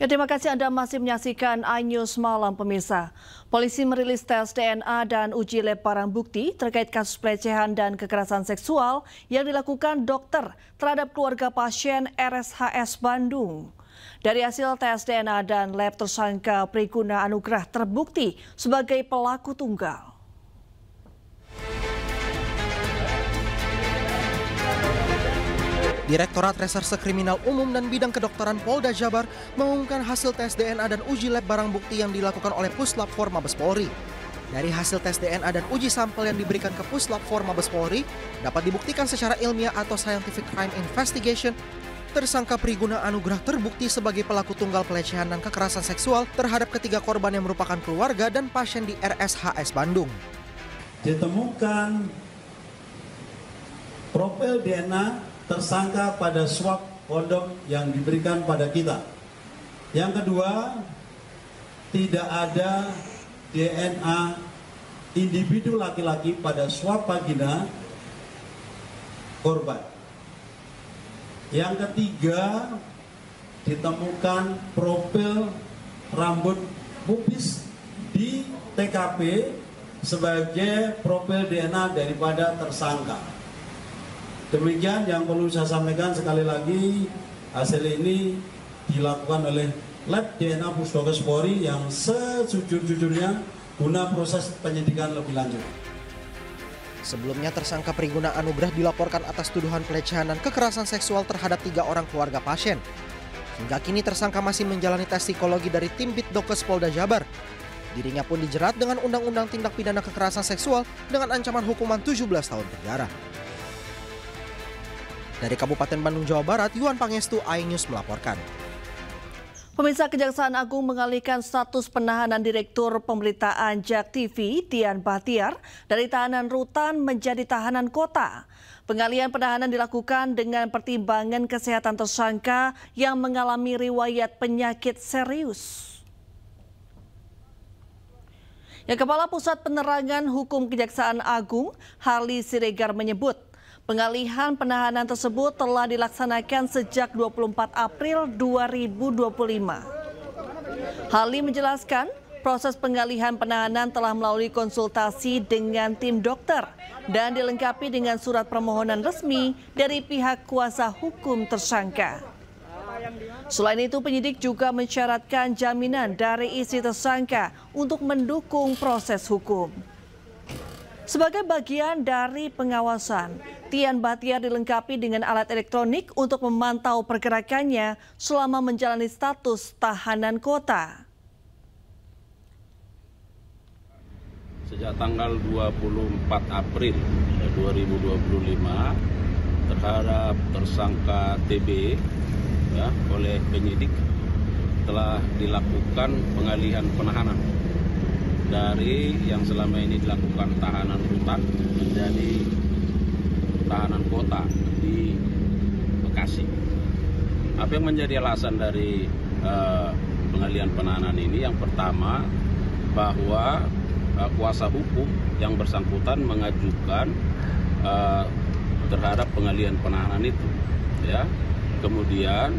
Ya, terima kasih Anda masih menyaksikan iNews Malam pemirsa. Polisi merilis tes DNA dan uji lab barang bukti terkait kasus pelecehan dan kekerasan seksual yang dilakukan dokter terhadap keluarga pasien RSHS Bandung. Dari hasil tes DNA dan lab, tersangka Priguna Anugrah terbukti sebagai pelaku tunggal. Direktorat Reserse Kriminal Umum dan Bidang Kedokteran Polda Jabar mengumumkan hasil tes DNA dan uji lab barang bukti yang dilakukan oleh Puslap 4 Mabes Polri. Dari hasil tes DNA dan uji sampel yang diberikan ke Puslap 4 Mabes Polri, dapat dibuktikan secara ilmiah atau scientific crime investigation, tersangka Priguna Anugrah terbukti sebagai pelaku tunggal pelecehan dan kekerasan seksual terhadap ketiga korban yang merupakan keluarga dan pasien di RSHS Bandung. Ditemukan profil DNA tersangka pada swab kondom yang diberikan pada kita. Yang kedua, tidak ada DNA individu laki-laki pada swab vagina korban. Yang ketiga, ditemukan profil rambut pubis di TKP sebagai profil DNA daripada tersangka. Demikian yang perlu saya sampaikan sekali lagi, hasil ini dilakukan oleh lab DNA Pusdokes Polri yang sejujur-jujurnya guna proses penyidikan lebih lanjut. Sebelumnya tersangka Priguna Anugrah dilaporkan atas tuduhan pelecehan dan kekerasan seksual terhadap 3 orang keluarga pasien. Hingga kini tersangka masih menjalani tes psikologi dari tim Bitdokes Polda Jabar. Dirinya pun dijerat dengan Undang-Undang Tindak Pidana Kekerasan Seksual dengan ancaman hukuman 17 tahun penjara. Dari Kabupaten Bandung, Jawa Barat, Yuan Pangestu, iNews melaporkan. Pemirsa, Kejaksaan Agung mengalihkan status penahanan Direktur Pemberitaan JAK TV, Tian Bahtiar, dari tahanan rutan menjadi tahanan kota. Pengalihan penahanan dilakukan dengan pertimbangan kesehatan tersangka yang mengalami riwayat penyakit serius. Yang Kepala Pusat Penerangan Hukum Kejaksaan Agung, Harli Siregar menyebut, pengalihan penahanan tersebut telah dilaksanakan sejak 24 April 2025. Harli menjelaskan, proses pengalihan penahanan telah melalui konsultasi dengan tim dokter dan dilengkapi dengan surat permohonan resmi dari pihak kuasa hukum tersangka. Selain itu, penyidik juga mensyaratkan jaminan dari istri tersangka untuk mendukung proses hukum. Sebagai bagian dari pengawasan, Tian Bahtiar dilengkapi dengan alat elektronik untuk memantau pergerakannya selama menjalani status tahanan kota. Sejak tanggal 24 April 2025 terhadap tersangka TB oleh penyidik telah dilakukan pengalihan penahanan dari yang selama ini dilakukan tahanan rutan menjadi tahanan kota di Bekasi. Apa yang menjadi alasan dari pengalihan penahanan ini? Yang pertama, bahwa kuasa hukum yang bersangkutan mengajukan terhadap pengalihan penahanan itu, ya. Kemudian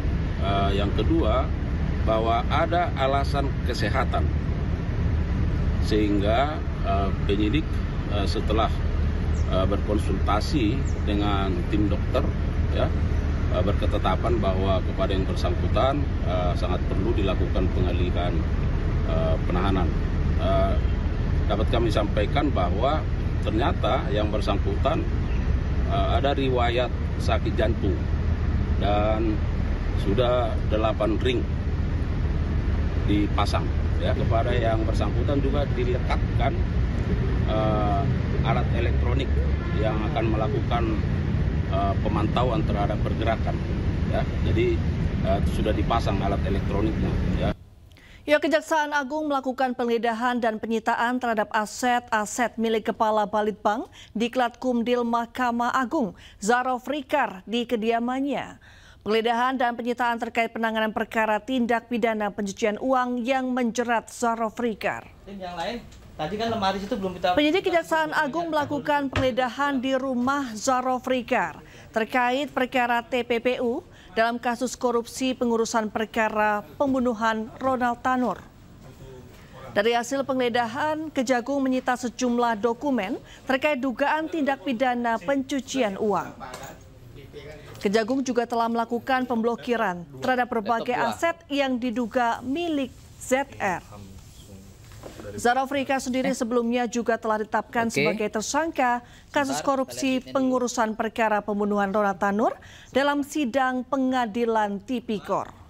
yang kedua, bahwa ada alasan kesehatan, sehingga penyidik setelah berkonsultasi dengan tim dokter, ya, berketetapan bahwa kepada yang bersangkutan sangat perlu dilakukan pengalihan penahanan. Dapat kami sampaikan bahwa ternyata yang bersangkutan ada riwayat sakit jantung dan sudah 8 ring dipasang. Ya, kepada yang bersangkutan juga dilekatkan alat elektronik yang akan melakukan pemantauan terhadap pergerakan. Ya, jadi sudah dipasang alat elektroniknya. Ya. Ya, Kejaksaan Agung melakukan penggeledahan dan penyitaan terhadap aset-aset milik Kepala Balitbang Diklat Kumdil Mahkamah Agung, Zarof Rikar, di kediamannya. Penggeledahan dan penyitaan terkait penanganan perkara tindak pidana pencucian uang yang menjerat Zarof Rikar. Penyidik Kejaksaan Agung melakukan penggeledahan di rumah Zarof Rikar terkait perkara TPPU dalam kasus korupsi pengurusan perkara pembunuhan Ronald Tanur. Dari hasil penggeledahan, Kejagung menyita sejumlah dokumen terkait dugaan tindak pidana pencucian uang. Kejagung juga telah melakukan pemblokiran terhadap berbagai aset yang diduga milik ZR. Zarafrika sendiri sebelumnya juga telah ditetapkan sebagai tersangka kasus korupsi pengurusan perkara pembunuhan Ronald Tanur dalam sidang pengadilan Tipikor.